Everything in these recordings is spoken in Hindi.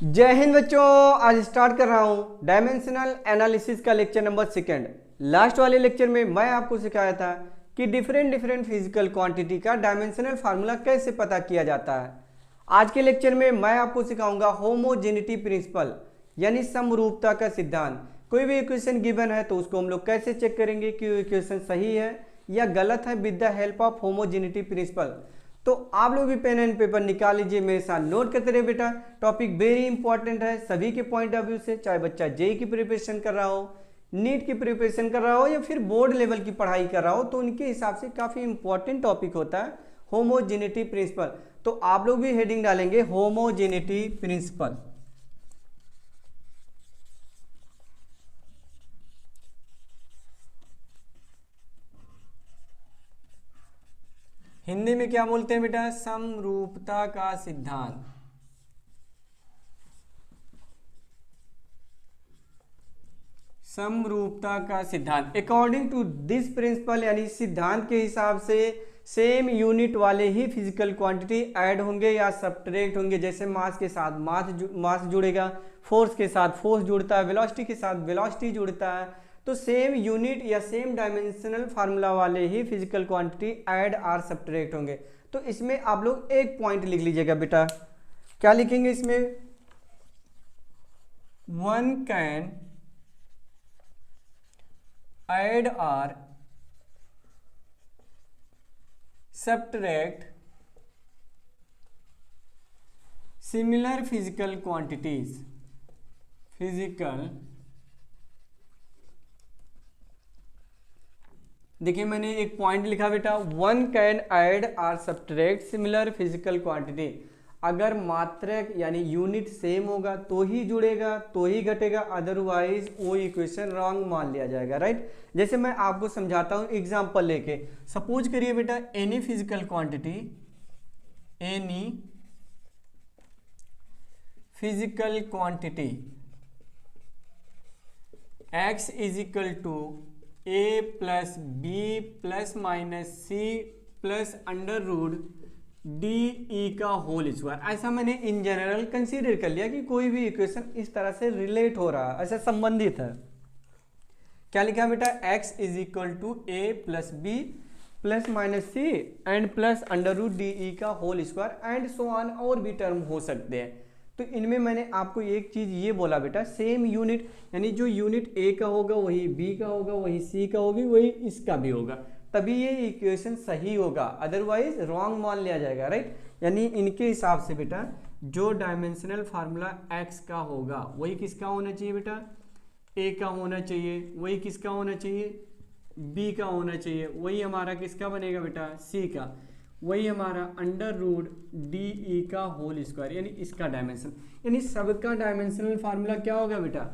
जय हिंद बच्चों। आज स्टार्ट कर रहा हूं डायमेंशनल एनालिसिस का लेक्चर नंबर 2। लास्ट वाले लेक्चर में मैं आपको सिखाया था कि डिफरेंट फिजिकल क्वांटिटी का डायमेंशनल फार्मूला कैसे पता किया जाता है। आज के लेक्चर में मैं आपको सिखाऊंगा होमोजेनिटी प्रिंसिपल यानी समरूपता का सिद्धांत। कोई भी इक्वेशन गिवन है तो उसको हम लोग कैसे चेक करेंगे कि वो इक्वेशन सही है या गलत है with the help of homogeneity principle. तो आप लोग भी पेन एंड पेपर निकाल लीजिए, मेरे साथ नोट करते रहे बेटा। टॉपिक वेरी इंपॉर्टेंट है सभी के पॉइंट ऑफ व्यू से, चाहे बच्चा जेई की प्रिपरेशन कर रहा हो, नीट की प्रिपरेशन कर रहा हो या फिर बोर्ड लेवल की पढ़ाई कर रहा हो, तो उनके हिसाब से काफ़ी इंपॉर्टेंट टॉपिक होता है होमोजेनिटी प्रिंसिपल। तो आप लोग भी हेडिंग डालेंगे होमोजेनिटी प्रिंसिपल। हिंदी में क्या बोलते हैं बेटा? समरूपता का सिद्धांत। समरूपता का सिद्धांत अकॉर्डिंग टू दिस प्रिंसिपल यानी सिद्धांत के हिसाब से सेम यूनिट वाले ही फिजिकल क्वांटिटी ऐड होंगे या सब्ट्रैक्ट होंगे। जैसे मास के साथ मास जुड़ेगा, फोर्स के साथ फोर्स जुड़ता है, वेलोसिटी के साथ वेलोसिटी जुड़ता है। तो सेम यूनिट या सेम डायमेंशनल फार्मूला वाले ही physical quantity add or subtract होंगे। तो इसमें आप लोग एक पॉइंट लिख लीजिएगा बेटा। क्या लिखेंगे इसमें? One can add or subtract similar physical quantities. देखिए मैंने एक पॉइंट लिखा बेटा, one can add or subtract similar physical quantity. अगर मात्रक यानी यूनिट सेम होगा तो ही जुड़ेगा, तो ही घटेगा, अदरवाइज वो इक्वेशन रॉन्ग मान लिया जाएगा। राइट? जैसे मैं आपको समझाता हूं एग्जांपल लेके। सपोज करिए बेटा any physical quantity x is equal to a plus B plus minus C plus under root D E का होल स्क्वायर। ऐसा मैंने इन जनरल कंसीडर कर लिया कि कोई भी इक्वेशन इस तरह से रिलेट हो रहा है, ऐसा संबंधित है। क्या लिखा बेटा? x is equal to a plus B plus minus c and plus under root D E का whole square and so on, और भी टर्म हो सकते हैं। तो इनमें मैंने आपको एक चीज ये बोला बेटा, सेम यूनिट यानी जो यूनिट ए का होगा वही बी का होगा, वही सी का होगी, वही इसका भी होगा, तभी ये इक्वेशन सही होगा, अदरवाइज रॉन्ग मान लिया जाएगा। राइट? यानी इनके हिसाब से बेटा जो डायमेंशनल फार्मूला x का होगा वही किसका होना चाहिए बेटा? a का होना चाहिए। वही किसका होना चाहिए? b का होना चाहिए। वही हमारा किसका बनेगा बेटा? c का। वही हमारा अंडर रूट डी ई का होल स्क्वायर यानी इसका डायमेंशन, यानी सबका डायमेंशनल फार्मूला क्या होगा बेटा?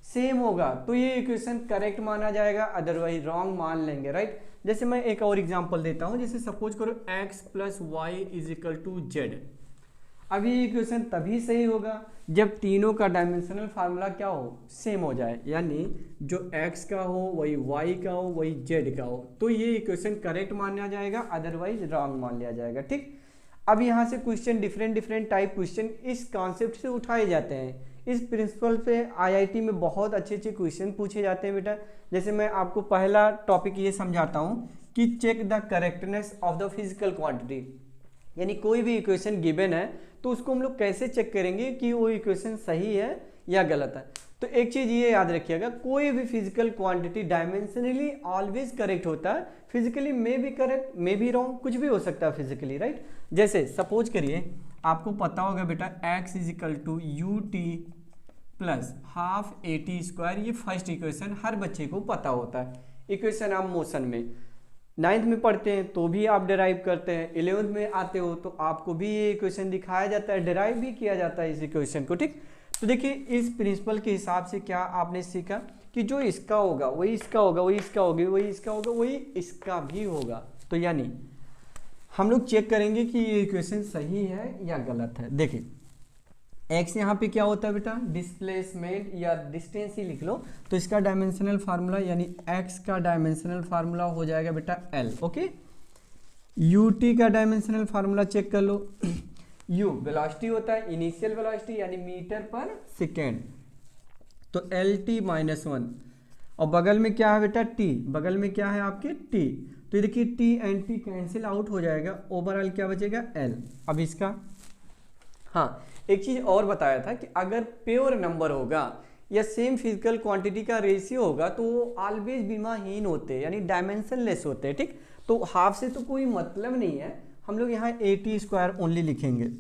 सेम होगा, तो ये इक्वेशन करेक्ट माना जाएगा, अदरवाइज रॉन्ग मान लेंगे। राइट? जैसे मैं एक और एग्जांपल देता हूं, जैसे सपोज करो x plus Y is equal to Z. अब ये इक्वेशन तभी सही होगा जब तीनों का डायमेंशनल फार्मूला क्या हो? सेम हो जाए, यानी जो x का हो वही y का हो वही z का हो, तो ये इक्वेशन करेक्ट माना जाएगा, अदरवाइज रॉन्ग मान लिया जाएगा। ठीक? अब यहाँ से क्वेश्चन डिफरेंट टाइप क्वेश्चन इस कॉन्सेप्ट से उठाए जाते हैं। इस प्रिंसिपल पे आईआईटी में बहुत अच्छे क्वेश्चन पूछे जाते हैं बेटा। जैसे मैं आपको पहला टॉपिक ये समझाता हूँ कि check the correctness of the physical quantity, यानी कोई भी इक्वेशन गिवन है तो उसको हम लोग कैसे चेक करेंगे कि वो इक्वेशन सही है या गलत है। तो एक चीज ये याद रखिएगा, कोई भी physical quantity dimensionally always correct होता है, फिजिकली में भी करेक्ट में भी रॉन्ग, कुछ भी हो सकता है फिजिकली। राइट? जैसे सपोज करिए आपको पता होगा बेटा x is equal to U T plus half A T square. ये फर्स्ट इक्वेशन हर बच्चे को पता होता है। इक्वेशन ऑफ मोशन में 9th में पढ़ते हैं तो भी आप डिराइव करते हैं, 11th में आते हो तो आपको भी ये इक्वेशन दिखाया जाता है, डिराइव भी किया जाता है इस इक्वेशन को। ठीक? तो देखिए इस प्रिंसिपल के हिसाब से क्या आपने सीखा कि जो इसका होगा वही इसका होगा, वही इसका होगा, वही इसका होगा, वही इसका भी होगा। तो यानी हम लोग चेक करेंगे कि ये इक्वेशन सही है या गलत है। देखिए x यहाँ पे क्या होता है बेटा? डिस्प्लेसमेंट या डिस्टेंस ही लिख लो, तो इसका डायमेंशनल फार्मूला यानी x का डायमेंशनल फार्मूला हो जाएगा बेटा l। ओके? ut का डायमेंशनल फार्मूला चेक कर लो, u वेलोसिटी होता है, इनिशियल वेलोसिटी यानी मीटर पर सेकेंड, तो lt माइनस 1 और बगल में क्या है बेटा t, बगल में क्या है आपके t, तो ये देखिए t and t cancel out हो जाएगा, ओवरऑल क्या बचेगा l। अब इसका हाँ एक चीज़ और बताया था कि अगर प्योर नंबर होगा या सेम फिजिकल क्वांटिटी का रेशियो होगा तो वो ऑलवेज बीमाहीन होते हैं, यानी डायमेंशनलेस होते हैं, ठीक। तो हाफ से तो कोई मतलब नहीं है, हम लोग यहाँ at स्क्वायर ओनली लिखेंगे।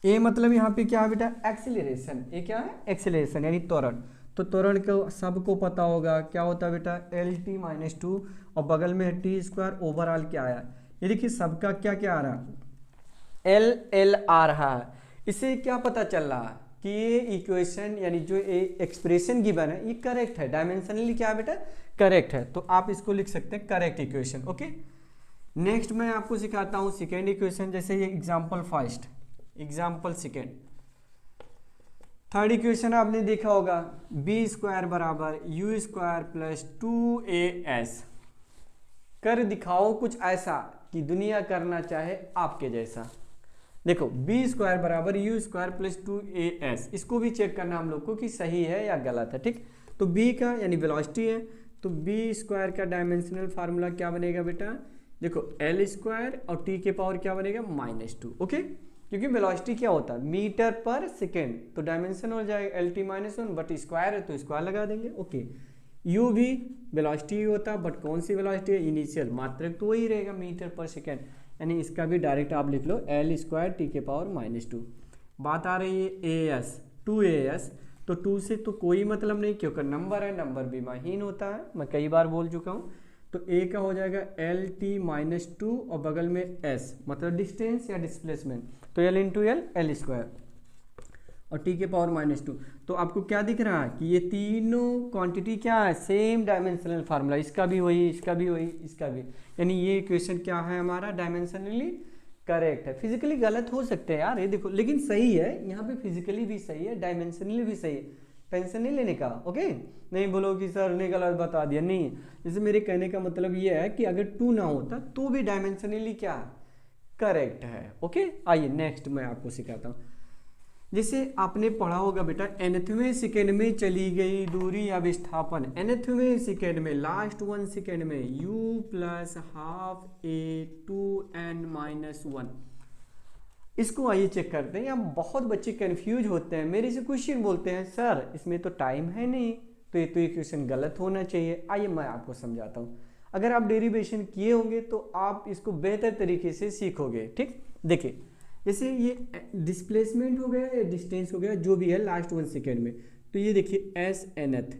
ए मतलब यहाँ पे क्या है बेटा, एक्सेलरेशन, ये क्या है एक्सेलरेशन यानी त्वरण। तो त्वरण को सबको पता होगा क्या होता है बेटा, lt माइनस 2 और बगल में है t स्क्वायर, ओवरऑल क्या आया, ये देखिए सबका क्या क्या आ रहा है, l आ रहा है। इससे क्या पता चल रहा है कि ये इक्वेशन यानी जो ये एक्सप्रेशन गिवन है ये करेक्ट है, डायमेंशनली क्या है बेटा करेक्ट है, तो आप इसको लिख सकते हैं करेक्ट इक्वेशन। ओके, नेक्स्ट मैं आपको सिखाता हूँ सेकेंड इक्वेशन, जैसे ये example first, example second. Third equation आपने देखा होगा, बी स्क्वायर बराबर यू स्क्वायर प्लस 2as, कर दिखाओ कुछ ऐसा कि दुनिया करना चाहे आपके जैसा। देखो बी स्क्वायर बराबर यू स्क्वायर प्लस 2as, इसको भी चेक करना हम लोग को कि सही है या गलत है, ठीक। तो b का यानी वेलोसिटी है, तो बी स्क्वायर का डायमेंशनल फार्मूला क्या बनेगा बेटा, देखो एल स्क्वायर और t के पावर क्या बनेगा -2। ओके, क्योंकि वेलोसिटी क्या होता है मीटर पर सेकेंड, तो डायमेंशन हो जाएगा lt माइनस 1, बट स्क्वायर है तो स्क्वायर लगा देंगे। ओके, u भी वेलोसिटी ही होता है, बट कौन सी वेलोसिटी है, इनिशियल मात्रक तो वही रहेगा मीटर पर सेकेंड, यानी इसका भी डायरेक्ट आप लिख लो एल स्क्वायर टी के पावर -2। बात आ रही है as 2as, तो 2 से तो कोई मतलब नहीं क्योंकि नंबर है, नंबर बीमाहीन होता है, मैं कई बार बोल चुका हूँ। तो a का हो जाएगा lt-2 और बगल में s मतलब डिस्टेंस या डिस्प्लेसमेंट, तो l इंटू एल स्क्वायर और t के पावर -2। तो आपको क्या दिख रहा है कि ये तीनों क्वांटिटी क्या है, सेम डायमेंशनल फार्मूला, इसका भी वही, इसका भी वही, इसका भी, यानी ये इक्वेशन क्या है हमारा डायमेंशनली करेक्ट है। फिजिकली गलत हो सकते हैं यार ये देखो, लेकिन सही है, यहाँ पे फिजिकली भी सही है, डायमेंशनली भी सही है, टेंशन नहीं लेने का। ओके, नहीं बोलो कि सर ने गलत बता दिया, नहीं, जैसे मेरे कहने का मतलब ये है कि अगर 2 ना होता तो भी डायमेंशनली क्या करेक्ट है। ओके, आइए नेक्स्ट मैं आपको सिखाता हूँ। जैसे आपने पढ़ा होगा बेटा nthवें सेकेंड में चली गई दूरी या विस्थापन, nthवें सेकेंड में लास्ट 1 सेकेंड में u plus half a 2n minus 1। इसको आइए चेक करते हैं। यहाँ बहुत बच्चे कंफ्यूज होते हैं, मेरे से क्वेश्चन बोलते हैं सर इसमें तो टाइम है नहीं, तो ये तो इक्वेशन गलत होना चाहिए। आइए मैं आपको समझाता हूँ, अगर आप डेरिवेशन किए होंगे तो आप इसको बेहतर तरीके से सीखोगे, ठीक। देखिए जैसे ये डिस्प्लेसमेंट हो गया या डिस्टेंस हो गया, जो भी है लास्ट 1 सेकेंड में, तो ये देखिए एस nth,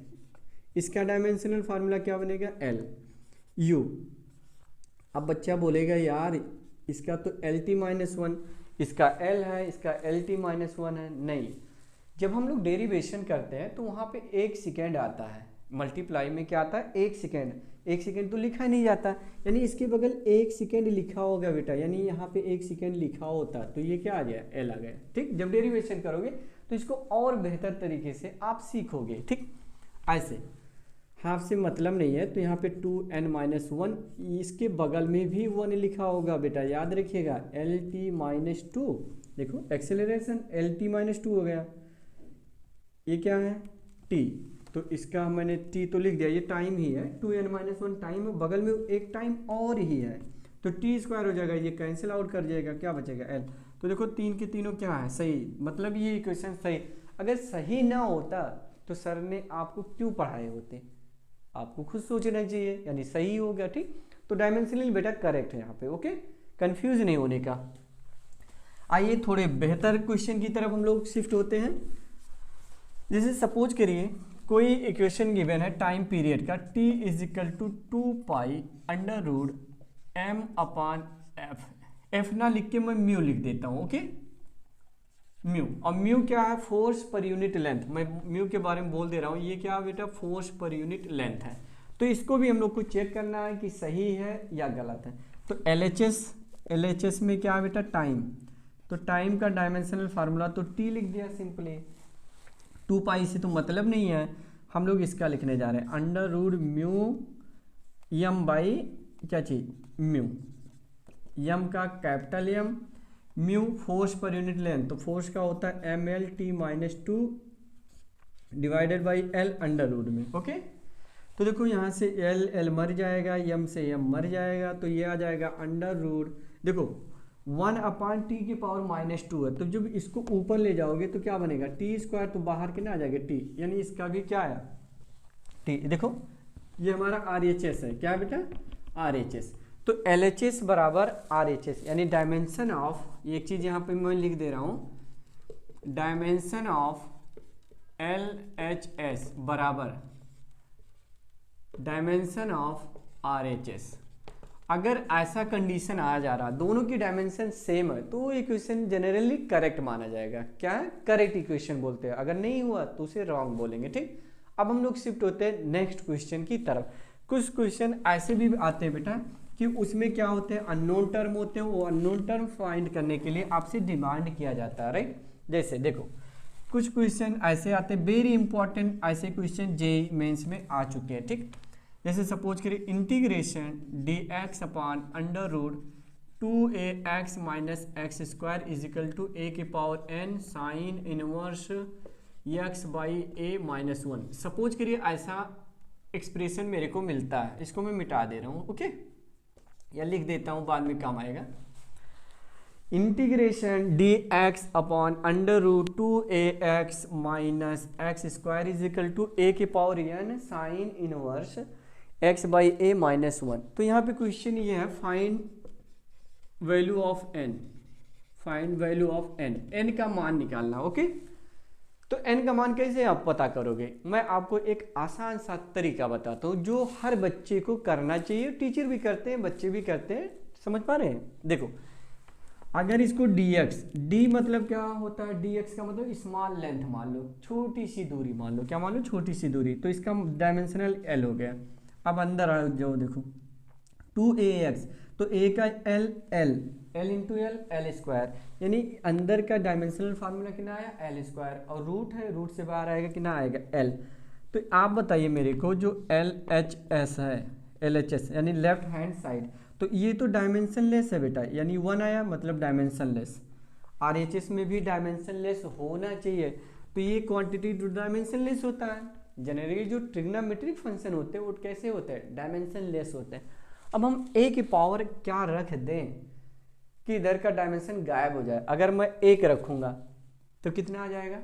इसका डायमेंशनल फार्मूला क्या बनेगा l u। अब बच्चा बोलेगा यार इसका तो lt-1, इसका l है, इसका lt-1 है, नहीं, जब हम लोग डेरिवेशन करते हैं तो वहाँ पे 1 सेकेंड आता है, मल्टीप्लाई में क्या आता है 1 सेकेंड, 1 सेकेंड तो लिखा नहीं जाता, यानी इसके बगल 1 सेकेंड लिखा होगा बेटा, यानी यहाँ पे 1 सेकेंड लिखा होता तो ये क्या आ गया l आ गया, ठीक। जब डेरिवेशन करोगे तो इसको और बेहतर तरीके से आप सीखोगे, ठीक। ऐसे हाफ से मतलब नहीं है, तो यहाँ पे 2n-1, इसके बगल में भी 1 लिखा होगा बेटा, याद रखिएगा lt-2, देखो एक्सेलरेशन lt-2 हो गया, ये क्या है t, तो इसका मैंने t तो लिख दिया, ये टाइम ही है, 2n-1 टाइम है, बगल में एक टाइम और ही है, तो t स्क्वायर हो जाएगा, ये कैंसिल आउट कर जाएगा, क्या बचेगा l। तो देखो तीन के तीनों क्या है सही, मतलब ये इक्वेशन सही। अगर सही ना होता तो सर ने आपको क्यों पढ़ाए होते, आपको खुद सोचना चाहिए, यानी सही हो गया, ठीक। तो डायमेंशनली बेटा करेक्ट है यहाँ पे। ओके, कंफ्यूज नहीं होने का। आइए थोड़े बेहतर क्वेश्चन की तरफ हम लोग शिफ्ट होते हैं। जैसे सपोज करिए कोई इक्वेशन गिवन है टाइम पीरियड का, t is equal to 2π√m/f, f ना लिख के मैं म्यू लिख देता हूँ। ओके, म्यू, और म्यू क्या है फोर्स पर यूनिट लेंथ, मैं म्यू के बारे में बोल दे रहा हूँ, ये क्या है बेटा फोर्स पर यूनिट लेंथ है। तो इसको भी हम लोग को चेक करना है कि सही है या गलत है। तो LHS में क्या है बेटा टाइम, तो टाइम का डायमेंशनल फार्मूला तो t लिख दिया सिंपली, 2π से तो मतलब नहीं है, हम लोग इसका लिखने जा रहे हैं √μ m बाई क्या चीज म्यू, m का capital M, mu force per unit length, तो फोर्स का होता है mlt-2 divided by L under root में। ओके, तो देखो यहाँ से एल एल मर जाएगा, यम से यम मर जाएगा, तो ये आ जाएगा अंडर रूट, देखो 1/t⁻² है, तो जब इसको ऊपर ले जाओगे तो क्या बनेगा t², तो बाहर कितना आ जाएगा t, यानी इसका भी क्या आया t। देखो ये हमारा RHS है, क्या बेटा RHS, तो LHS बराबर RHS, यानी डायमेंशन ऑफ, एक चीज यहाँ पे मैं लिख दे रहा हूँ, डायमेंशन ऑफ LHS बराबर डायमेंशन ऑफ RHS। अगर ऐसा कंडीशन आ जा रहा, दोनों की डायमेंशन सेम है, तो इक्वेशन जनरली करेक्ट माना जाएगा, क्या है करेक्ट इक्वेशन बोलते हैं, अगर नहीं हुआ तो उसे रॉन्ग बोलेंगे। ठीक, अब हम लोग शिफ्ट होते हैं नेक्स्ट क्वेश्चन की तरफ। कुछ क्वेश्चन ऐसे भी आते हैं बेटा कि उसमें क्या होते हैं अननोन टर्म होते हैं, वो अननोन टर्म फाइंड करने के लिए आपसे डिमांड किया जाता है, राइट। जैसे देखो कुछ क्वेश्चन ऐसे आते हैं, वेरी इंपॉर्टेंट ऐसे क्वेश्चन जेईई मेंस में आ चुके हैं। ठीक, जैसे सपोज करिए integration dx/√2ax minus X square is equal to a⁴n sine inverse x/a-1। Suppose करिए ऐसा एक्सप्रेशन मेरे को मिलता है, इसको मैं मिटा दे रहा हूँ, ओके, या लिख देता हूँ, बाद में काम आएगा। Integration dx/√2ax minus X square is equal to a⁴n sine inverse x/a-1। तो यहाँ पे क्वेश्चन ये है find value of n, find value of n का मान निकालना। ओके, तो n का मान कैसे आप पता करोगे, मैं आपको एक आसान सा तरीका बताता हूँ जो हर बच्चे को करना चाहिए, टीचर भी करते हैं बच्चे भी करते हैं, समझ पा रहे हैं। देखो अगर इसको dx, d मतलब क्या होता है, dx का मतलब स्मॉल लेंथ मान लो, छोटी सी दूरी मान लो, क्या मान लो छोटी सी दूरी, तो इसका डायमेंशनल l हो गया। अब अंदर आ जाओ, देखो 2ax, तो a का l इंटू एल स्क्वायर, यानी अंदर का डायमेंशनल फार्मूला कितना आया l², और रूट है, रूट से बाहर आएगा कितना आएगा l। तो आप बताइए मेरे को जो LHS है, LHS यानी लेफ्ट हैंड साइड, तो ये तो डायमेंशनलेस है बेटा, यानी 1 आया मतलब डायमेंशनलेस। RHS में भी डायमेंशनलेस होना चाहिए, तो ये क्वांटिटी टू डायमेंशनलेस होता है। जनरली जो ट्रिग्नोमेट्रिक फंक्शन होते हैं वो कैसे होते हैं, डायमेंशनलेस होते हैं। अब हम a की पावर क्या रख दें कि इधर का डायमेंशन गायब हो जाए। अगर मैं 1 रखूंगा तो कितना आ जाएगा,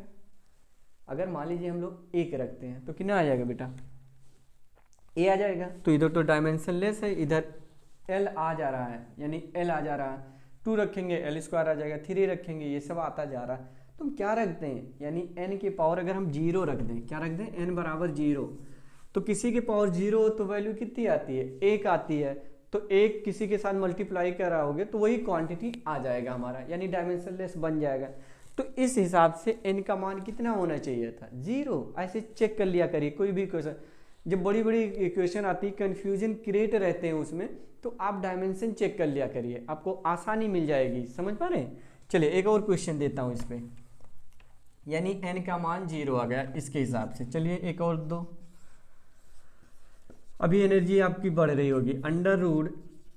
अगर मान लीजिए हम लोग 1 रखते हैं तो कितना आ जाएगा बेटा, a आ जाएगा, तो इधर तो डायमेंशनलेस है, इधर l आ जा रहा है, यानी l आ जा रहा है, 2 रखेंगे l² आ जाएगा, 3 रखेंगे ये सब आता जा रहा है। तो हम क्या रखते हैं, यानी n की पावर अगर हम 0 रख दें, क्या रख दें, n बराबर 0, तो किसी की पावर 0 हो तो वैल्यू कितनी आती है, 1 आती है, तो 1 किसी के साथ मल्टीप्लाई कराओगे तो वही क्वांटिटी आ जाएगा हमारा, यानी डायमेंशनलेस बन जाएगा। तो इस हिसाब से n का मान कितना होना चाहिए था, 0। ऐसे चेक कर लिया करिए कोई भी क्वेश्चन, जब बड़ी बड़ी इक्वेशन आती है कन्फ्यूजन क्रिएट रहते हैं उसमें, तो आप डायमेंशन चेक कर लिया करिए, आपको आसानी मिल जाएगी, समझ पा रहे हैं। चलिए एक और क्वेश्चन देता हूँ इस पर, यानी n का मान 0 आ गया इसके हिसाब से। चलिए एक और दो, अभी एनर्जी आपकी बढ़ रही होगी,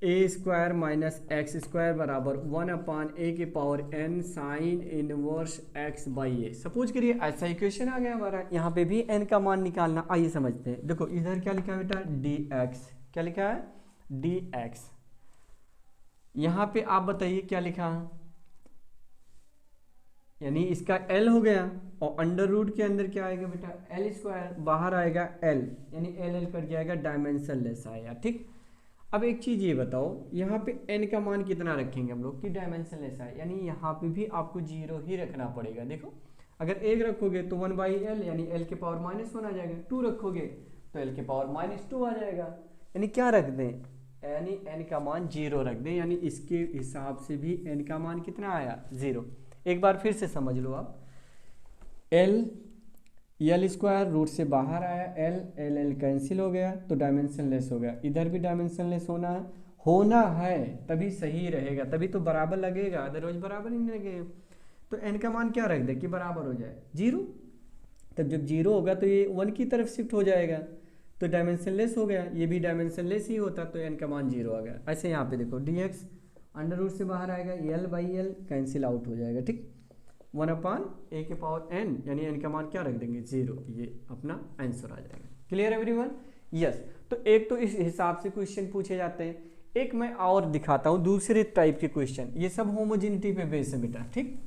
√a² माइनस एक्स स्क्वायर बराबर 1/a⁴n sine inverse x/a। Suppose करिए ऐसा इक्वेशन आ गया हमारा, यहाँ पे भी n का मान निकालना, आइए समझते हैं। देखो इधर क्या लिखा है बेटा, dx, क्या लिखा है dx, यहाँ पे आप बताइए क्या लिखा है, यानी इसका l हो गया, और अंडर रूट के अंदर क्या आएगा बेटा l², बाहर आएगा l, यानी l कट जाएगा, डायमेंशनलेस आया। ठीक, अब एक चीज ये बताओ, यहाँ पे n का मान कितना रखेंगे हम लोग कि डायमेंशनलेस आए, यानी यहाँ पे भी आपको 0 ही रखना पड़ेगा। देखो अगर 1 रखोगे तो 1/l, यानी l के पावर -1 आ जाएगा, 2 रखोगे तो l के पावर -2 आ जाएगा, यानी क्या रख दें, यानी n का मान 0 रख दें, यानी इसके हिसाब से भी n का मान कितना आया, 0। एक बार फिर से समझ लो आप, l² रूट से बाहर आया, l कैंसिल हो गया तो डायमेंशनलेस हो गया, इधर भी डायमेंशनलेस होना है तभी सही रहेगा, तभी तो बराबर लगेगा, अदरवाइज बराबर नहीं लगेगा। तो n का मान क्या रख दे कि बराबर हो जाए 0, तब जब 0 होगा तो ये 1 की तरफ शिफ्ट हो जाएगा, तो डायमेंशनलेस हो गया, ये भी डायमेंशनलेस ही होता, तो n का मान 0 आ गया। ऐसे यहाँ पे देखो dx अंडर रूट से बाहर आएगा, L by L cancel out हो जाएगा, ठीक। 1/a के पावर n, यानी n का मान क्या रख देंगे 0, ये अपना आंसर आ जाएगा। Clear everyone? यस। तो एक तो इस हिसाब से क्वेश्चन पूछे जाते हैं। एक मैं और दिखाता हूं दूसरे टाइप के क्वेश्चन, ये सब होमोजेनिटी पे बेस है बेटा, ठीक।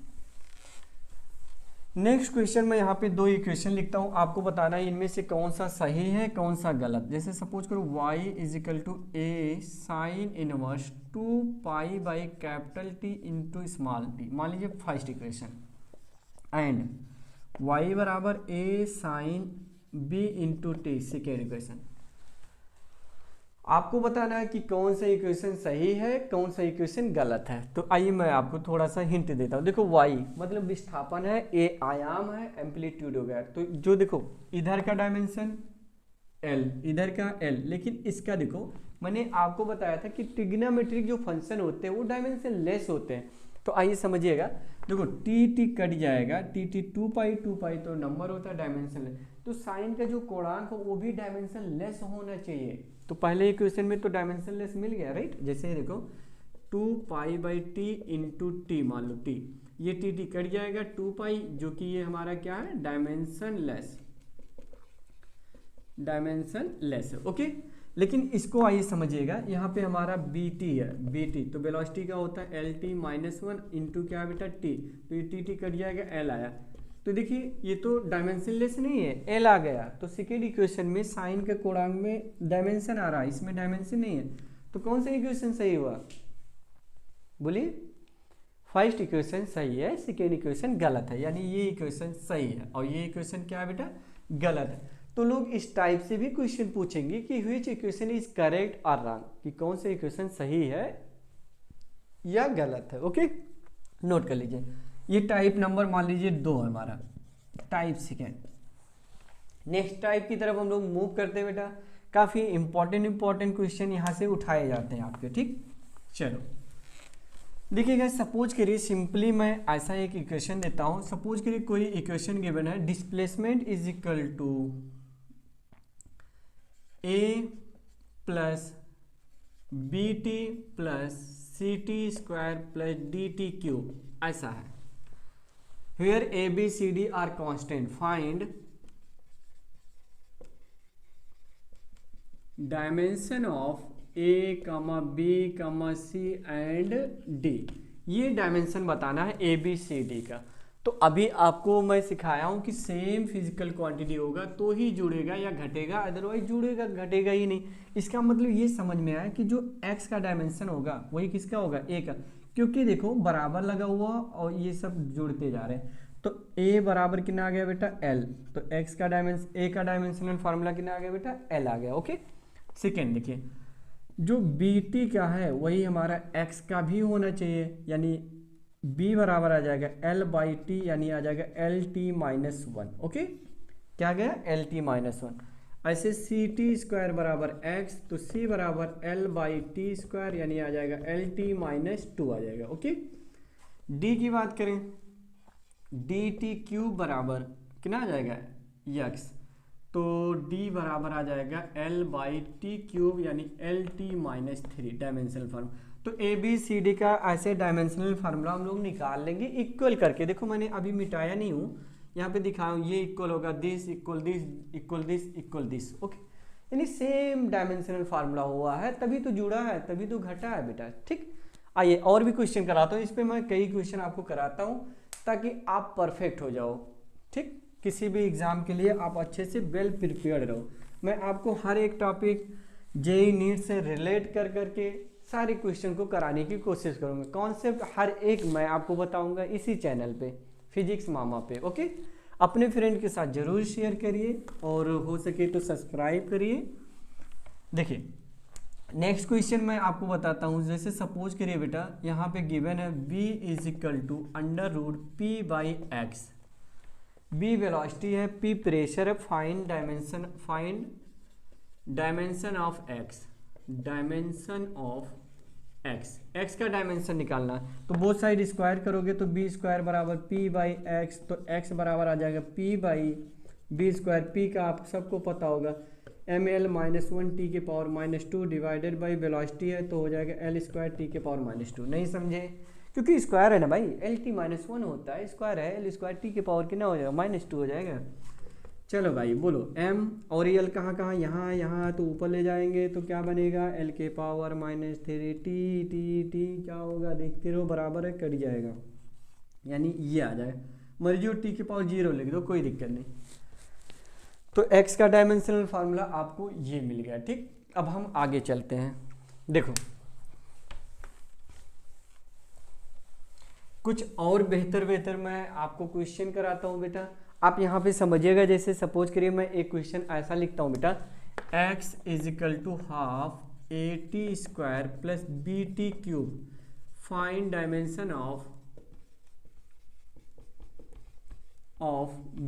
नेक्स्ट क्वेश्चन मैं यहाँ पे 2 इक्वेशन लिखता हूँ, आपको बताना है इनमें से कौन सा सही है कौन सा गलत। जैसे सपोज करो y is equal to a sine inverse 2 pi by capital T into small t, मान लीजिए फर्स्ट इक्वेशन, एंड y बराबर a sine b into T second equation. आपको बताना है कि कौन सा इक्वेशन सही है कौन सा इक्वेशन गलत है। तो आइए मैं आपको थोड़ा सा हिंट देता हूँ। देखो y मतलब विस्थापन है, a आयाम है, एम्पलीट्यूड हो गया। तो जो देखो इधर का डायमेंशन l, इधर का l, लेकिन इसका देखो मैंने आपको बताया था कि ट्रिग्नोमेट्रिक जो फंक्शन होते हैं वो डायमेंशन लेस होते हैं। तो आइए समझिएगा, देखो टी कट जाएगा, टी 2 पाई तो नंबर होता है डायमेंशन लेस। तो साइन का जो कोणांक हो वो भी डायमेंशन लेस होना चाहिए। तो पहले इक्वेशन में तो डायमेंशन लेस मिल गया, राइट। जैसे देखो 2 pi by T into T, मान लो टी, ये टी कट जाएगा, 2 पाई जो कि ये हमारा क्या है डायमेंशन लेस है, ओके। लेकिन इसको आइए समझिएगा, यहाँ पे हमारा बी टी है, बी टी तो वेलोसिटी का होता है एल टी माइनस 1 इंटू क्या बेटा टी, तो ये टी कट जाएगा, एल आया। तो देखिए ये तो डायमेंशन लेस नहीं है, एल आ गया। तो सेकेंड इक्वेशन में साइन के कोणांक में डायमेंशन आ रहा है, इसमें डायमेंशन नहीं है। तो कौन सा इक्वेशन सही हुआ बोलिए? फर्स्ट इक्वेशन सही है, सेकेंड इक्वेशन गलत है, यानी ये इक्वेशन सही है और ये इक्वेशन क्या है बेटा गलत है। तो लोग इस टाइप से भी क्वेश्चन पूछेंगे कि व्हिच इक्वेशन इज करेक्ट और रॉन्ग, कि कौन सा इक्वेशन सही है या गलत है, ओके। नोट कर लीजिए, ये टाइप नंबर मान लीजिए 2 है हमारा, टाइप सेकेंड। नेक्स्ट टाइप की तरफ हम लोग मूव करते हैं बेटा। काफी इंपॉर्टेंट क्वेश्चन यहाँ से उठाए जाते हैं आपके, ठीक। चलो देखिएगा, सपोज करिए सिंपली मैं ऐसा एक इक्वेशन देता हूँ। सपोज करिए कोई इक्वेशन गिवन है, displacement is equal to a plus B T plus C T square plus D T cube, ऐसा है। Here A, B, C, D are constant. Find dimension of A, B, C and D. ये डायमेंशन बताना है A, B, C, D का। तो अभी आपको मैं सिखाया हूँ कि सेम फिजिकल क्वांटिटी होगा तो ही जुड़ेगा या घटेगा, अदरवाइज जुड़ेगा घटेगा ही नहीं। इसका मतलब ये समझ में आया कि जो x का डायमेंशन होगा वही किसका होगा A का, क्योंकि देखो बराबर लगा हुआ और ये सब जुड़ते जा रहे हैं। तो a बराबर कितना आ गया बेटा l, तो x का डायमेंशन a का डायमेंशनल फार्मूला कितना आ गया बेटा l आ गया, ओके। सेकेंड देखिए, जो bt का है वही हमारा x का भी होना चाहिए, यानी b बराबर आ जाएगा l बाई टी, यानी आ जाएगा एल टी माइनस 1, ओके। क्या गया एल टी माइनस 1। ऐसे सी टी स्क्वायर बराबर x, तो c बराबर l बाई टी स्क्वायर, यानी आ जाएगा एल टी माइनस 2 आ जाएगा, ओके। d की बात करें, डी टी क्यूब बराबर कितना आ जाएगा x, तो d बराबर आ जाएगा l बाई टी क्यूब, यानी L T minus 3 dimensional form. तो ए बी सी डी का ऐसे डायमेंशनल फार्मूला हम लोग निकाल लेंगे इक्वल करके। देखो मैंने अभी मिटाया नहीं हूँ, यहाँ पे दिखाया ये इक्वल होगा this equal this equal this equal this, okay. यानी सेम डायमेंशनल फार्मूला हुआ है, तभी तो जुड़ा है, तभी तो घटा है बेटा, ठीक। आइए और भी क्वेश्चन कराता हूँ, इस पर मैं कई क्वेश्चन आपको कराता हूँ ताकि आप परफेक्ट हो जाओ, ठीक। किसी भी एग्जाम के लिए आप अच्छे से वेल प्रिपेयर्ड रहो। मैं आपको हर एक टॉपिक जेईई नीट से रिलेट कर करके सारे क्वेश्चन को कराने की कोशिश करूँगा। कॉन्सेप्ट हर एक मैं आपको बताऊंगा इसी चैनल पे, फिजिक्स मामा पे, ओके। अपने फ्रेंड के साथ जरूर शेयर करिए और हो सके तो सब्सक्राइब करिए। देखिए नेक्स्ट क्वेश्चन मैं आपको बताता हूँ। जैसे सपोज करिए बेटा यहाँ पे गिवन है b is equal to under root p by x. b velocity है, p प्रेशर है, find dimension of x, dimension of x का डायमेंशन निकालना। तो बोथ साइड स्क्वायर करोगे तो b स्क्वायर बराबर p बाई एक्स, तो x बराबर आ जाएगा p by b square. p का आप सबको पता होगा M L minus one T के power minus two divided by velocity है तो हो जाएगा एल स्क्वायर टी के पावर माइनस टू। नहीं समझे? क्योंकि स्क्वायर है ना भाई, एल टी माइनस वन होता है, स्क्वायर है, एल स्क्वायर टी के पावर कितना हो जाएगा माइनस टू हो जाएगा। चलो भाई बोलो एम और एल कहाँ कहाँ, यहाँ यहाँ, तो ऊपर ले जाएंगे तो क्या बनेगा एल के power minus three T T T क्या होगा देखते रहो, बराबर है कट जाएगा, यानी ये आ जाए। मर्जी हो टी के पावर जीरो लिख दो, कोई दिक्कत नहीं। तो x का डायमेंशनल फार्मूला आपको ये मिल गया। ठीक, अब हम आगे चलते हैं। देखो कुछ और बेहतर मैं आपको क्वेश्चन कराता हूँ बेटा, आप यहाँ पे समझिएगा। जैसे सपोज करिए मैं एक क्वेश्चन ऐसा लिखता हूँ बेटा, x is equal to half A T square plus B T cube, find dimension of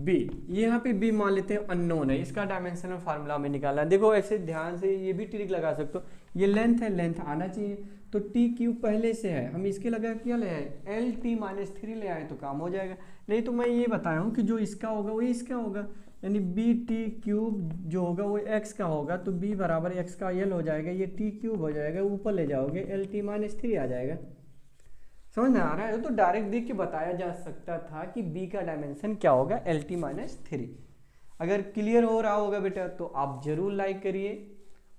b। यहाँ पे b मान लेते हैं अननोन है, इसका डायमेंशनल फार्मूला में निकालना है। देखो ऐसे ध्यान से ये भी ट्रिक लगा सकते हो, ये लेंथ है, लेंथ आना चाहिए, तो टी क्यूब पहले से है, हम इसके लगा क्या ले आए एल टी माइनस थ्री ले आए तो काम हो जाएगा। नहीं तो मैं ये बताया हूँ कि जो इसका होगा वही इसका होगा, यानी बी टी क्यूब जो होगा वो एक्स का होगा, तो b बराबर एक्स का एल हो जाएगा, ये टी क्यूब हो जाएगा, ऊपर ले जाओगे एल टी माइनस थ्री आ जाएगा। समझ में आ रहा है? तो डायरेक्ट देख के बताया जा सकता था कि b का डायमेंशन क्या होगा एल टी माइनस थ्री। अगर क्लियर हो रहा होगा बेटा तो आप जरूर लाइक करिए,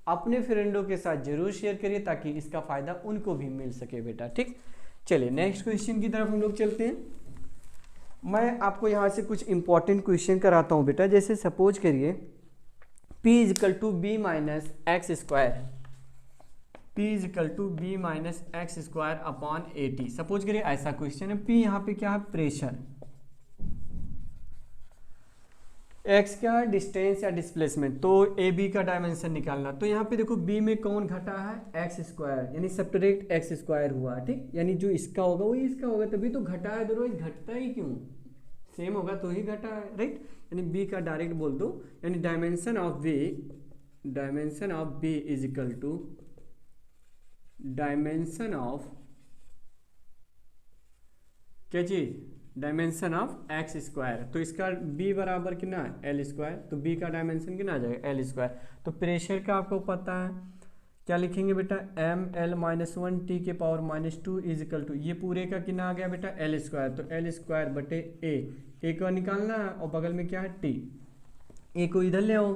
अपने फ्रेंडों के साथ जरूर शेयर करिए ताकि इसका फायदा उनको भी मिल सके बेटा। ठीक, चलिए नेक्स्ट क्वेश्चन की तरफ हम लोग चलते हैं। मैं आपको यहाँ से कुछ इंपॉर्टेंट क्वेश्चन कराता हूँ बेटा। जैसे सपोज करिए p is equal to B minus X square, p is equal to B minus X square upon A T. Suppose करिए ऐसा क्वेश्चन है, p यहाँ पे क्या है प्रेशर, x क्या है डिस्टेंस या डिस्प्लेसमेंट, तो ए बी का डायमेंशन निकालना। तो यहाँ पे देखो b में कौन घटा है एक्स स्क्वायर, यानी सब्ट्रैक्ट एक्स स्क्वायर हुआ। ठीक, यानी जो इसका होगा वही इसका होगा, तभी तो घटा है, अदरवाइज घटता ही क्यों, सेम होगा तो ही घटा है, राइट। यानी b का डायरेक्ट बोल दो, यानी dimension of b is equal to dimension of क्या चीज, डायमेंशन ऑफ एक्स स्क्वायर। तो इसका b बराबर कितना है एल स्क्वायर, तो b का डायमेंशन कितना आ जाएगा एल स्क्वायर। तो प्रेशर का आपको पता है, क्या लिखेंगे बेटा M L minus one T के power minus two is equal to, ये पूरे का कितना आ गया बेटा एल स्क्वायर, तो एल स्क्वायर बटे ए को निकालना है और बगल में क्या है टी, ए को इधर ले आओ,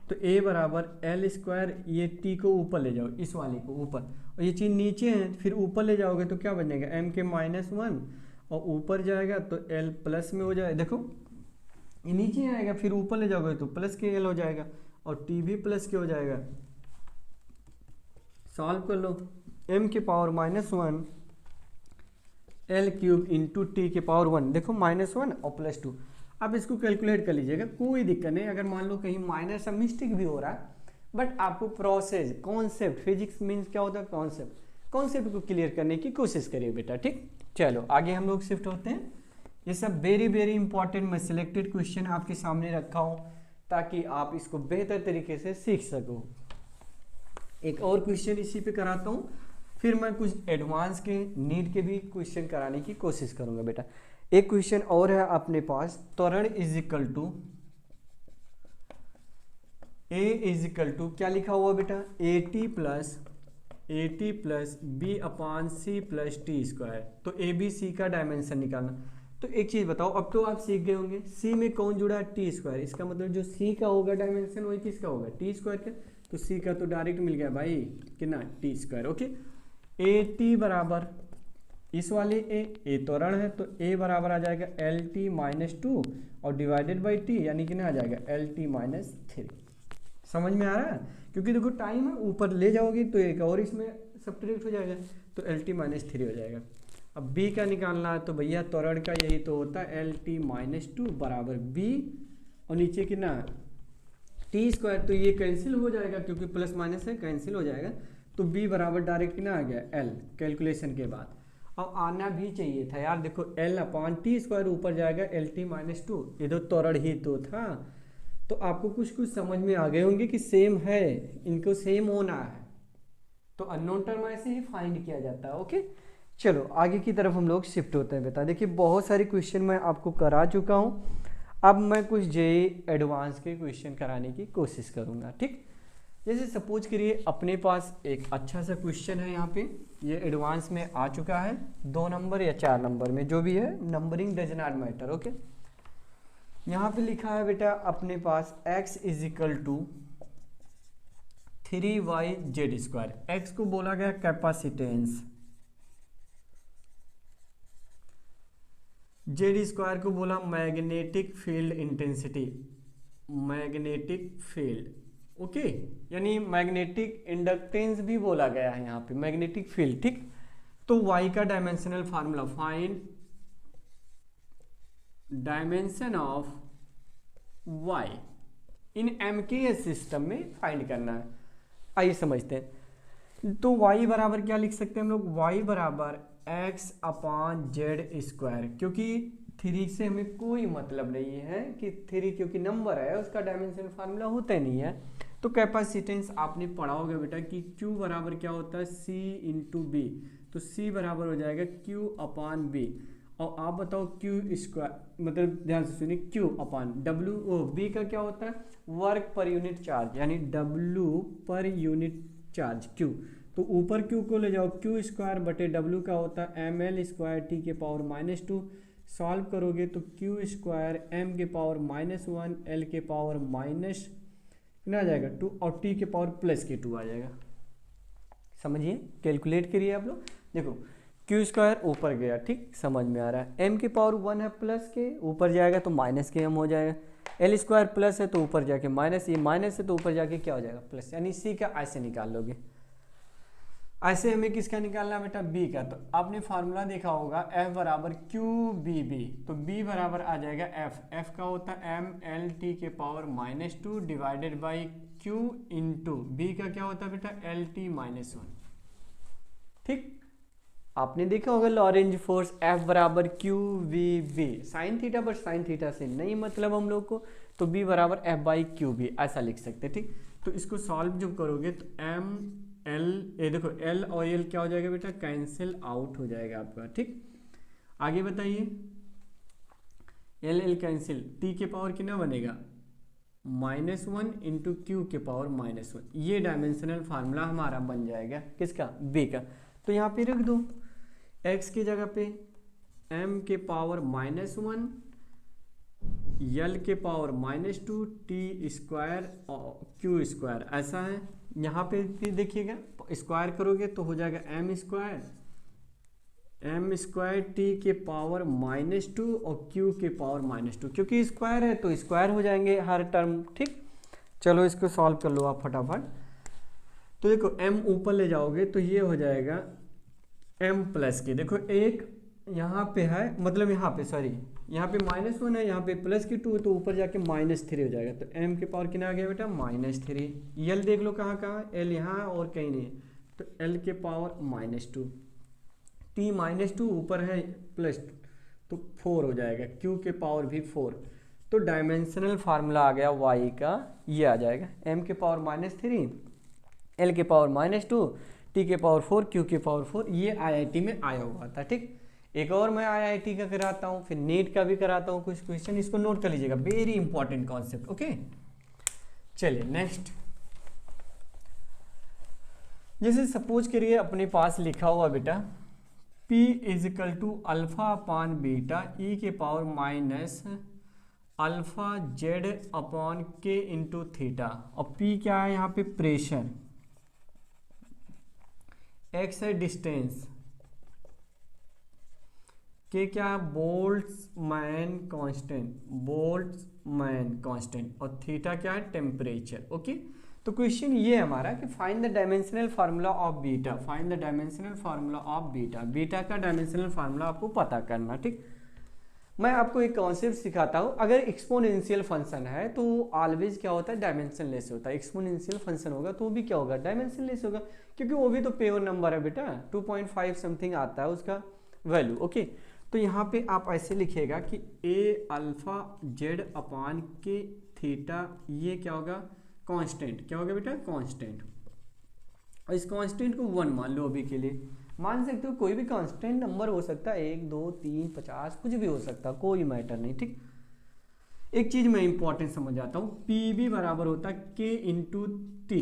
तो a बराबर एल स्क्वायर, ये t को ऊपर ले जाओ, इस वाले को ऊपर, और ये चीज़ नीचे है, फिर ऊपर ले जाओगे तो क्या बनेगा m के माइनस वन, और ऊपर जाएगा तो l प्लस में हो जाएगा। देखो ये नीचे आएगा, फिर ऊपर ले जाओगे तो प्लस के l हो जाएगा, और t भी प्लस के हो जाएगा। सॉल्व कर लो, m के power minus one L cube into T के पावर वन, देखो माइनस वन और प्लस टू। आप इसको कैलकुलेट कर लीजिएगा, कोई दिक्कत नहीं। अगर मान लो कहीं माइनर सा मिस्टेक भी हो रहा है, बट आपको प्रोसेस कॉन्सेप्ट, फिजिक्स मीन्स क्या होता है कॉन्सेप्ट को क्लियर करने की कोशिश करिए बेटा। ठीक, चलो आगे हम लोग शिफ्ट होते हैं। ये सब वेरी इंपॉर्टेंट मैं सिलेक्टेड क्वेश्चन आपके सामने रखा हूँ ताकि आप इसको बेहतर तरीके से सीख सको। एक और क्वेश्चन इसी पे कराता हूँ, फिर मैं कुछ एडवांस के नीट के भी क्वेश्चन कराने की कोशिश करूँगा बेटा। एक क्वेश्चन और है अपने पास, त्वरण is equal to A is equal to क्या लिखा हुआ बेटा A T plus B upon C plus T square. तो ए बी सी का डायमेंशन निकालना। तो एक चीज़ बताओ, अब तो आप सीख गए होंगे सी में कौन जुड़ा है टी स्क्वायर, इसका मतलब जो सी का होगा डायमेंशन वही किसका होगा टी स्क्वायर का। तो सी का तो डायरेक्ट मिल गया भाई कितना T square. Okay, A T बराबर इस वाले ए त्वरण है तो ए बराबर आ जाएगा एल टी माइनस टू और डिवाइडेड बाई टी, यानी कि ना आ जाएगा एल टी माइनस थ्री। समझ में आ रहा है? क्योंकि देखो टाइम है, ऊपर ले जाओगे तो एक और इसमें सब्ट्रैक्ट हो जाएगा, तो एल टी माइनस थ्री हो जाएगा। अब बी का निकालना है तो भैया त्वरण का यही तो होता है एल टी माइनस टू बराबर बी, और नीचे कितना टी स्क्वायर, तो ये कैंसिल हो जाएगा क्योंकि प्लस माइनस है, कैंसिल हो जाएगा। तो बी बराबर डायरेक्ट कितना आ गया एल कैलकुलेशन के बाद। अब आना भी चाहिए था यार, देखो एल अपॉन टी स्क्वायर ऊपर जाएगा एल टी माइनस टू, ये तो त्वरण ही तो था। तो आपको कुछ समझ में आ गए होंगे कि सेम है, इनको सेम होना है, तो अननोन टर्म ऐसे ही फाइंड किया जाता है। ओके, चलो आगे की तरफ हम लोग शिफ्ट होते हैं बेटा। देखिए बहुत सारे क्वेश्चन मैं आपको करा चुका हूँ, अब मैं कुछ जेईई एडवांस के क्वेश्चन कराने की कोशिश करूँगा। ठीक, जैसे सपोज करिए अपने पास एक अच्छा सा क्वेश्चन है, यहाँ पे ये एडवांस में आ चुका है, 2 नंबर या 4 नंबर में, जो भी है, numbering does not matter. Okay, यहाँ पे लिखा है बेटा अपने पास x is equal to 3y/z²। x को बोला गया कैपेसिटेंस, z² को बोला magnetic field intensity, magnetic field. Okay, यानी मैग्नेटिक इंडक्टेंस भी बोला गया है यहाँ पे, मैग्नेटिक फील्ड। ठीक, तो y का dimensional formula, find dimension of y in MKS system में फाइंड करना है। आइए समझते हैं। तो y बराबर क्या लिख सकते हैं हम लोग, y बराबर x/z², क्योंकि 3 से हमें कोई मतलब नहीं है कि 3 क्योंकि नंबर है उसका डायमेंशन फार्मूला होता नहीं है। तो कैपेसिटेंस आपने पढ़ा होगा बेटा कि Q बराबर क्या होता है, C × B, तो C बराबर हो जाएगा Q/B। और आप बताओ Q², मतलब ध्यान से सुनिए, Q/W, B का क्या होता है, वर्क पर यूनिट चार्ज, यानी W per unit charge Q। तो ऊपर Q को ले जाओ, Q²/W का होता है mL²T⁻²। सॉल्व करोगे तो Q² m⁻⁻1 L⁻⁻, कितना आ जाएगा 2, और T⁻+2 आ जाएगा। समझिए, कैलकुलेट करिए आप लोग। देखो Q² ऊपर गया, ठीक, समझ में आ रहा है। m⁻1 है प्लस के, ऊपर जाएगा तो माइनस के m हो जाएगा। L² प्लस है तो ऊपर जाके माइनस, ये माइनस है तो ऊपर जाके क्या हो जाएगा, प्लस। यानी C का ऐसे निकाल लोगे। ऐसे हमें किसका निकालना है बेटा, B का। तो आपने फार्मूला देखा होगा F बराबर QBB, तो B बराबर आ जाएगा F का होता है mLT⁻² divided by Q into B का क्या होता है बेटा, LT-1। ठीक, आपने देखा होगा लॉरेंज फोर्स F बराबर QVB, साइन थीटा, पर साइन थीटा से नहीं मतलब हम लोग को, तो B बराबर F/QB ऐसा लिख सकते हैं। ठीक, तो इसको सॉल्व जब करोगे तो ये देखो L और L क्या हो जाएगा बेटा, कैंसिल आउट हो जाएगा आपका। ठीक, आगे बताइए, L कैंसिल, T के पावर कितना बनेगा, -1 × Q⁻⁻1। ये डायमेंशनल फार्मूला हमारा बन जाएगा किसका, B का। तो यहाँ पे रख दो, x की जगह पे m⁻⁻1 L⁻⁻2 T² और Q², ऐसा है। यहाँ पे देखिएगा, स्क्वायर करोगे तो हो जाएगा m² T⁻⁻2 और Q⁻⁻2, क्योंकि स्क्वायर है तो स्क्वायर हो जाएंगे हर टर्म। ठीक, चलो इसको सॉल्व कर लो आप फटाफट। तो देखो m ऊपर ले जाओगे तो ये हो जाएगा m प्लस के, देखो एक यहाँ पे है, मतलब यहाँ पे सॉरी, यहाँ पे -1 है, यहाँ पे +2 है, तो ऊपर जाके -3 हो जाएगा। तो m के पावर कितना आ गया बेटा, -3। L देख लो कहाँ कहाँ, L यहाँ और कहीं नहीं, तो L के पावर -2, T-2 ऊपर है +2, तो 4 हो जाएगा, Q के पावर भी 4। तो डायमेंशनल फार्मूला आ गया y का, ये आ जाएगा m के पावर -3, L के पावर -2, T के पावर 4, Q के पावर 4। ये IIT में आया हुआ था। ठीक, एक और मैं IIT का कराता हूँ, फिर नीट का भी कराता हूँ कुछ क्वेश्चन, इसको नोट कर लीजिएगा, वेरी इंपॉर्टेंट कॉन्सेप्ट। ओके, चलिए नेक्स्ट। जैसे सपोज करिए अपने पास लिखा हुआ बेटा P = α/β e के पावर -αz/k × थीटा, और P क्या है यहाँ पे, प्रेशर, x है डिस्टेंस, के क्या है, बोल्ट्जमैन कांस्टेंट, और थीटा क्या है, टेम्परेचर। ओके, तो क्वेश्चन ये हमारा कि find the dimensional formula of beta, find the dimensional formula of beta, beta का डायमेंशनल फार्मूला आपको पता करना। ठीक, मैं आपको एक कॉन्सेप्ट सिखाता हूँ। अगर एक्सपोनेंशियल फंक्शन है तो ऑलवेज क्या होता है, डायमेंशनलेस होता है। एक्सपोनेंशियल फंक्शन होगा तो वो भी क्या होगा, डायमेंशनलेस होगा, क्योंकि वो भी तो प्योर नंबर है बेटा, 2.5 समथिंग आता है उसका वैल्यू। ओके, तो यहाँ पे आप ऐसे लिखिएगा कि a⁴z/k⁻θ, ये क्या होगा, कांस्टेंट, क्या होगा बेटा, कांस्टेंट। और इस कांस्टेंट को 1 मान लो अभी के लिए, मान सकते हो कोई भी कांस्टेंट नंबर हो सकता है, 1 2 3 50 कुछ भी हो सकता है, कोई मैटर नहीं। ठीक, एक चीज मैं इंपॉर्टेंट समझ आता हूँ, पी भी बराबर होता है k × t,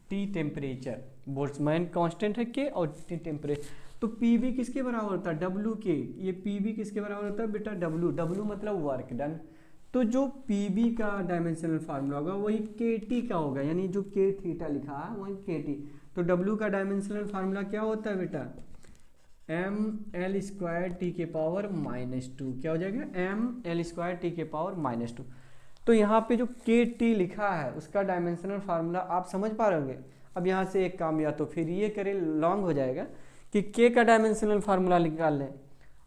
T temperature, Boltzmann constant है के और टी टेम्परेचर, तो पी बी किसके बराबर होता है डब्ल्यू के, ये पी बी किसके बराबर होता है बेटा डब्ल्यू, डब्ल्यू मतलब वर्क डन। तो जो पी बी का डायमेंशनल फार्मूला होगा वही के टी का होगा, यानी जो के थीटा लिखा है वही के टी। तो डब्ल्यू का डायमेंशनल फार्मूला क्या होता है बेटा एम एल स्क्वायर टी के पावर -2, क्या हो जाएगा एम एल स्क्वायर टी के पावर -2। तो यहाँ पे जो के टी लिखा है उसका डायमेंशनल फार्मूला आप समझ पा रहे होंगे। अब यहाँ से एक काम या तो फिर ये करें, लॉन्ग हो जाएगा कि के का डायमेंशनल फार्मूला निकाल लें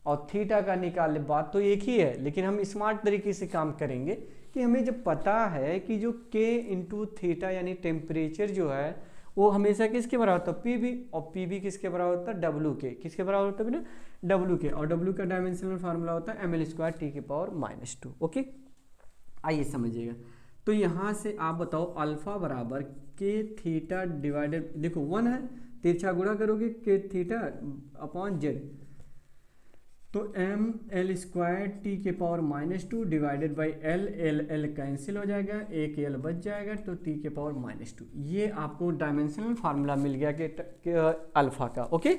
और थीटा का निकाल लें, बात तो एक ही है, लेकिन हम स्मार्ट तरीके से काम करेंगे कि हमें जब पता है कि जो के इंटू थीटा यानी टेम्परेचर जो है वो हमेशा किसके बराबर होता है पी बी, और पी बी किसके बराबर होता है डब्ल्यू के, किसके बराबर होता है बेटा डब्ल्यू के, और डब्ल्यू का डायमेंशनल फार्मूला होता है एम एल स्क्वायर टी के पावर -2। ओके, आइए समझिएगा। तो यहाँ से आप बताओ अल्फा बराबर के थीटा डिवाइडेड, देखो 1 है, तिरछा गुणा करोगे के थीटा अपॉन जेड, तो एम एल स्क्वायर टी के power -2 divided by L, L L cancel हो जाएगा, एक एल बच जाएगा, तो टी के पावर -2। ये आपको डायमेंशनल फार्मूला मिल गया कि अल्फा का। ओके,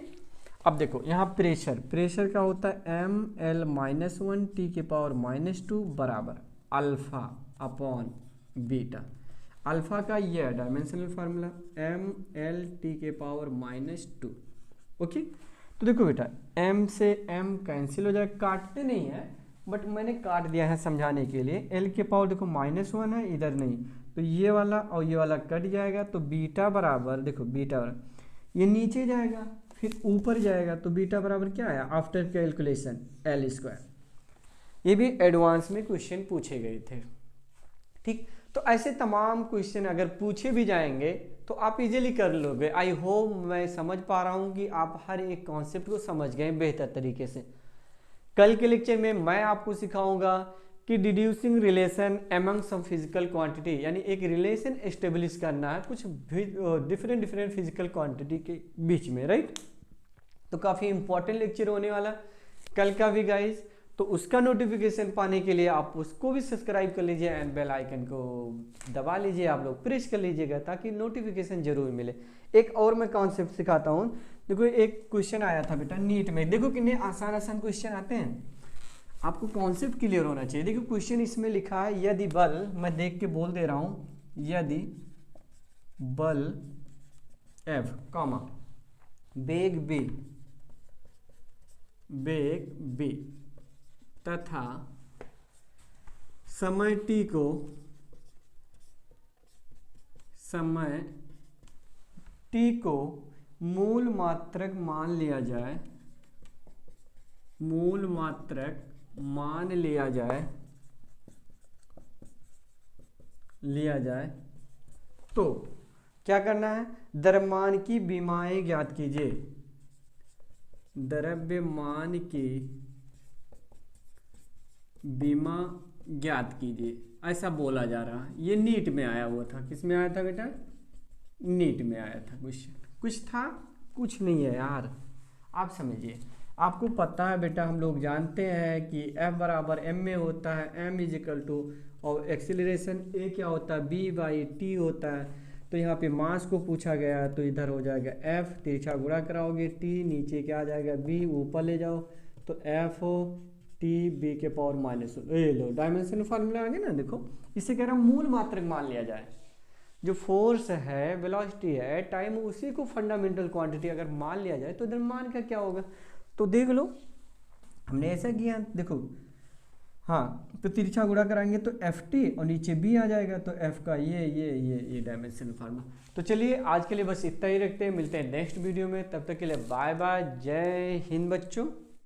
अब देखो यहाँ प्रेशर का होता है एम एल -1 टी के पावर -2 बराबर अल्फा अपॉन बीटा। अल्फा का ये है dimensional formula M L T के पावर -2। ओके, तो देखो बेटा m से m कैंसिल हो जाएगा, काटते नहीं है बट मैंने काट दिया है समझाने के लिए। l के पावर देखो -1 है, इधर नहीं, तो ये वाला और ये वाला कट जाएगा, तो बीटा बराबर देखो बीटा बराबर ये नीचे जाएगा फिर ऊपर जाएगा, तो बीटा बराबर क्या आया आफ्टर कैलकुलेशन एल स्क्वायर। ये भी एडवांस में क्वेश्चन पूछे गए थे। ठीक, तो ऐसे तमाम क्वेश्चन अगर पूछे भी जाएंगे तो आप इजीली कर लोगे। आई होप मैं समझ पा रहा हूँ कि आप हर एक कॉन्सेप्ट को समझ गए बेहतर तरीके से। कल के लेक्चर में मैं आपको सिखाऊंगा कि deducing relation among some physical quantity, यानी एक रिलेशन एस्टेब्लिश करना है कुछ डिफरेंट फिजिकल क्वांटिटी के बीच में, राइट। तो काफ़ी इंपॉर्टेंट लेक्चर होने वाला कल का भी गाइज। तो उसका नोटिफिकेशन पाने के लिए आप उसको भी सब्सक्राइब कर लीजिए एंड बेल आइकन को दबा लीजिए, आप लोग प्रेस कर लीजिएगा ताकि नोटिफिकेशन जरूर मिले। एक और मैं कॉन्सेप्ट सिखाता हूँ। देखो एक क्वेश्चन आया था बेटा नीट में, देखो कितने आसान क्वेश्चन आते हैं, आपको कॉन्सेप्ट क्लियर होना चाहिए। देखो क्वेश्चन इसमें लिखा है यदि बल, मैं देख के बोल दे रहा हूँ, यदि बल F कॉमा वेग B तथा समय t को मूल मात्रक मान लिया जाए, तो क्या करना है, द्रव्यमान की विमाएं ज्ञात कीजिए, द्रव्यमान की विमा ज्ञात कीजिए, ऐसा बोला जा रहा है। ये नीट में आया हुआ था। किस में आया था बेटा, नीट में आया था क्वेश्चन। कुछ था, कुछ नहीं है यार, आप समझिए। आपको पता है बेटा, हम लोग जानते हैं कि F बराबर m में होता है, m इज इक्वल टू, और एक्सीलरेशन a क्या होता है b/t होता है। तो यहाँ पे मास को पूछा गया है, तो इधर हो जाएगा F, तिरछा गुणा कराओगे t, नीचे क्या आ जाएगा b, ऊपर ले जाओ तो F हो t b के पावर -1। ये लो डायमेंशन फार्मूला आ गया ना। देखो इसे कह रहा हूँ मूल मात्रक मान लिया जाए, जो फोर्स है, वेलोसिटी है, टाइम, उसी को फंडामेंटल क्वांटिटी अगर मान लिया जाए तो द्रव्यमान का क्या होगा। तो देख लो हमने ऐसा किया, देखो हाँ, तो तिरछा गुणा कराएंगे तो ft और नीचे b आ जाएगा, तो f का ये डायमेंशनल फार्मूला। तो चलिए आज के लिए बस इतना ही रखते हैं, मिलते हैं नेक्स्ट वीडियो में, तब तक के लिए बाय बाय, जय हिंद बच्चों।